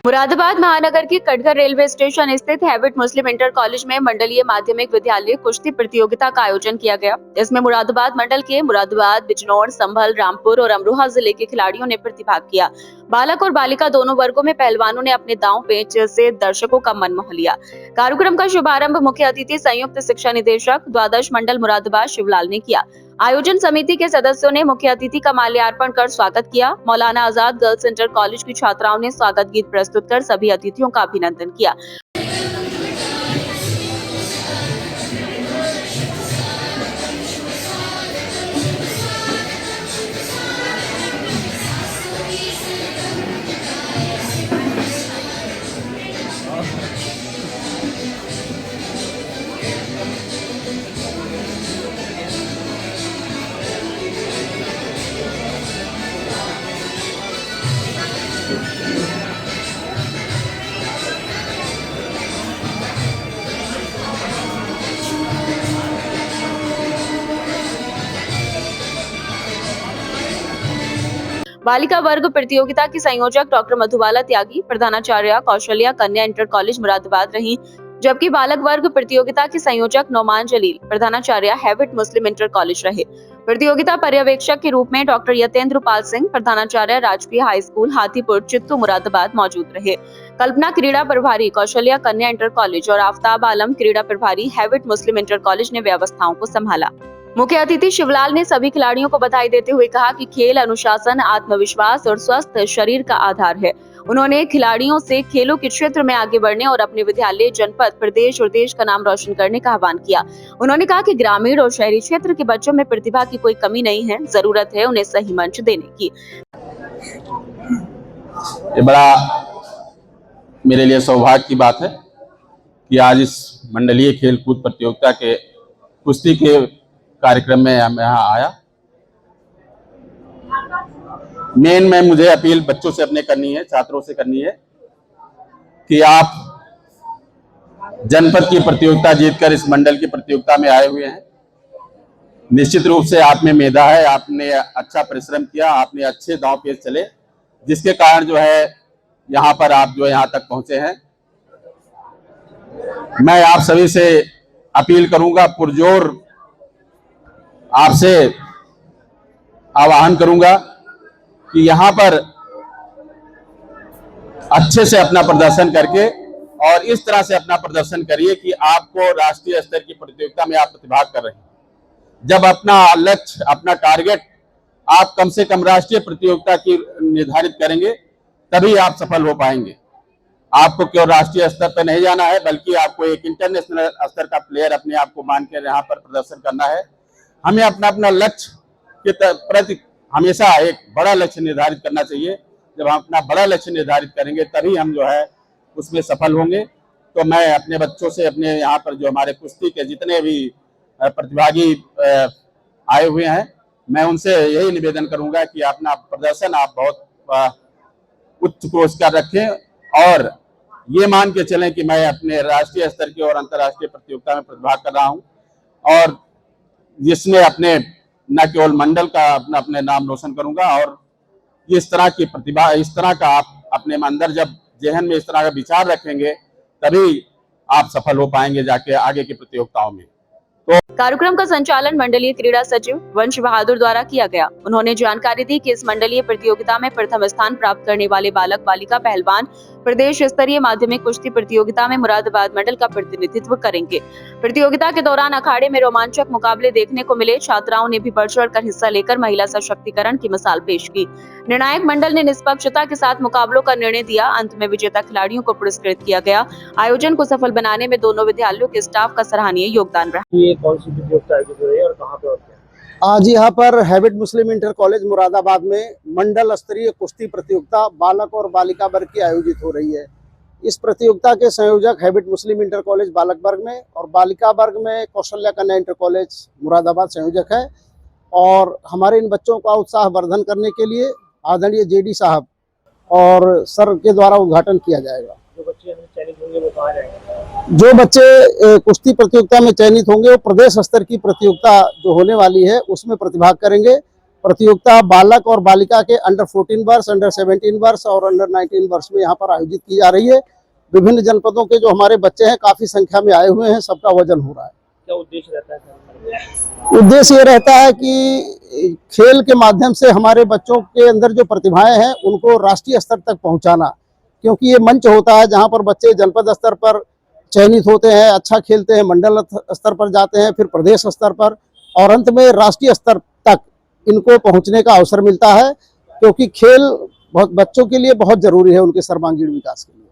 मुरादाबाद महानगर के Katghar railway station स्थित हैबिट मुस्लिम इंटर कॉलेज में मंडलीय माध्यमिक विद्यालय कुश्ती प्रतियोगिता का आयोजन किया गया। इसमें मुरादाबाद मंडल के मुरादाबाद, बिजनौर, संभल, रामपुर और अमरोहा जिले के खिलाड़ियों ने प्रतिभाग किया। बालक और बालिका दोनों वर्गों में पहलवानों ने अपने दांव पेच से दर्शकों का मन मोह लिया। कार्यक्रम का शुभारंभ मुख्य अतिथि संयुक्त शिक्षा निदेशक द्वादश मंडल मुरादाबाद शिवलाल ने किया। आयोजन समिति के सदस्यों ने मुख्य अतिथि का माल्यार्पण कर स्वागत किया। Maulana Azad girls inter college की छात्राओं ने स्वागत गीत प्रस्तुत कर सभी अतिथियों का अभिनंदन किया। बालिका वर्ग प्रतियोगिता की संयोजक डॉक्टर मधुबाला त्यागी, प्रधानाचार्य कौशल्या कन्या इंटर कॉलेज मुरादाबाद रही, जबकि बालक वर्ग प्रतियोगिता के संयोजक नौमान जलील, प्रधानाचार्य हैबिट मुस्लिम इंटर कॉलेज रहे। प्रतियोगिता पर्यवेक्षक के रूप में डॉक्टर यतेंद्र पाल सिंह, प्रधानाचार्य राजकीय हाई स्कूल हाथीपुर चित्तू मुरादाबाद मौजूद रहे। कल्पना क्रीड़ा प्रभारी कौशल्या कन्या इंटर कॉलेज और आफ्ताब आलम क्रीड़ा प्रभारी हैबिट मुस्लिम इंटर कॉलेज ने व्यवस्थाओं को संभाला। मुख्य अतिथि शिवलाल ने सभी खिलाड़ियों को बधाई देते हुए कहा कि खेल अनुशासन, आत्मविश्वास और स्वस्थ शरीर का आधार है। उन्होंने खिलाड़ियों से खेलों के क्षेत्र में आगे बढ़ने और अपने विद्यालय, जनपद, प्रदेश और देश का नाम रोशन करने का आह्वान किया। उन्होंने कहा कि ग्रामीण और शहरी क्षेत्र के बच्चों में प्रतिभा की कोई कमी नहीं है, जरूरत है उन्हें सही मंच देने की। ये बड़ा मेरे लिए सौभाग्य की बात है कि आज इस मंडलीय खेल कूद प्रतियोगिता के कुश्ती के कार्यक्रम में मैं यहाँ आया। मेन में मुझे अपील बच्चों से अपने करनी है, छात्रों से करनी है कि आप जनपद की प्रतियोगिता जीतकर इस मंडल की प्रतियोगिता में आए हुए हैं। निश्चित रूप से आप में मेधा है, आपने अच्छा परिश्रम किया, आपने अच्छे दांव पेच चले, जिसके कारण जो है यहाँ पर आप जो यहाँ तक पहुंचे हैं। मैं आप सभी से अपील करूंगा, पुरजोर आपसे आह्वान करूंगा कि यहाँ पर अच्छे से अपना प्रदर्शन करके और इस तरह से अपना प्रदर्शन करिए कि आपको राष्ट्रीय स्तर की प्रतियोगिता में आप प्रतिभाग कर रहे हैं। जब अपना लक्ष्य, अपना टारगेट आप कम से कम राष्ट्रीय प्रतियोगिता की निर्धारित करेंगे, तभी आप सफल हो पाएंगे। आपको केवल राष्ट्रीय स्तर पर नहीं जाना है, बल्कि आपको एक इंटरनेशनल स्तर का प्लेयर अपने आप को मानकर यहाँ पर प्रदर्शन करना है। हमें अपना लक्ष्य के प्रति हमेशा एक बड़ा लक्ष्य निर्धारित करना चाहिए। जब हम अपना बड़ा लक्ष्य निर्धारित करेंगे, तभी हम जो है उसमें सफल होंगे। तो मैं अपने बच्चों से, अपने यहाँ पर जो हमारे कुश्ती के जितने भी प्रतिभागी आए हुए हैं, मैं उनसे यही निवेदन करूंगा कि अपना प्रदर्शन आप बहुत उच्च कोश कर रखें और ये मान के चलें कि मैं अपने राष्ट्रीय स्तर की और अंतर्राष्ट्रीय प्रतियोगिता में प्रतिभाग कर रहा हूँ, और जिसमें अपने न केवल मंडल का अपने नाम रोशन करूंगा। और इस तरह की प्रतिभा, इस तरह का आप अपने अंदर जब जहन में इस तरह का विचार रखेंगे, तभी आप सफल हो पाएंगे जाके आगे की प्रतियोगिताओं में। तो कार्यक्रम का संचालन मंडलीय क्रीड़ा सचिव वंश बहादुर द्वारा किया गया। उन्होंने जानकारी दी कि इस मंडलीय प्रतियोगिता में प्रथम स्थान प्राप्त करने वाले बालक बालिका पहलवान प्रदेश स्तरीय माध्यमिक कुश्ती प्रतियोगिता में मुरादाबाद मंडल का प्रतिनिधित्व करेंगे। प्रतियोगिता के दौरान अखाड़े में रोमांचक मुकाबले देखने को मिले। छात्राओं ने भी बढ़ चढ़कर हिस्सा लेकर महिला सशक्तिकरण की मिसाल पेश की। निर्णायक मंडल ने निष्पक्षता के साथ मुकाबलों का निर्णय दिया। अंत में विजेता खिलाड़ियों को पुरस्कृत किया गया। आयोजन को सफल बनाने में दोनों विद्यालयों के स्टाफ का सराहनीय योगदान रहा। ये कौन सी प्रतियोगिता आयोजित हो रही है और कहाँ पे होती है? आज यहाँ पर हैबिट मुस्लिम इंटर कॉलेज मुरादाबाद में मंडल स्तरीय कुश्ती प्रतियोगिता बालक और बालिका वर्ग की आयोजित हो रही है। इस प्रतियोगिता के संयोजक हैबिट मुस्लिम इंटर कॉलेज बालक वर्ग में और बालिका वर्ग में कौशल्या कन्या इंटर कॉलेज मुरादाबाद संयोजक है। और हमारे इन बच्चों का उत्साह वर्धन करने के लिए आदरणीय जेडी साहब और सर के द्वारा उद्घाटन किया जाएगा। जो बच्चे चयनित होंगे वो कहाँ जाएंगे? जो बच्चे कुश्ती प्रतियोगिता में चयनित होंगे वो प्रदेश स्तर की प्रतियोगिता जो होने वाली है उसमें प्रतिभाग करेंगे प्रतियोगिता बालक और बालिका के अंडर 14 वर्ष, अंडर 17 वर्ष और अंडर 19 वर्ष में यहाँ पर आयोजित की जा रही है। विभिन्न जनपदों के जो हमारे बच्चे हैं काफी संख्या में आए हुए हैं, सबका वजन हो रहा है। क्या उद्देश्य रहता है सर? उद्देश्य ये रहता है कि खेल के माध्यम से हमारे बच्चों के अंदर जो प्रतिभाएं हैं उनको राष्ट्रीय स्तर तक पहुंचाना, क्योंकि ये मंच होता है जहां पर बच्चे जनपद स्तर पर चयनित होते हैं, अच्छा खेलते हैं, मंडल स्तर पर जाते हैं, फिर प्रदेश स्तर पर और अंत में राष्ट्रीय स्तर तक इनको पहुंचने का अवसर मिलता है, क्योंकि खेल बहुत बच्चों के लिए बहुत जरूरी है उनके सर्वांगीण विकास के लिए।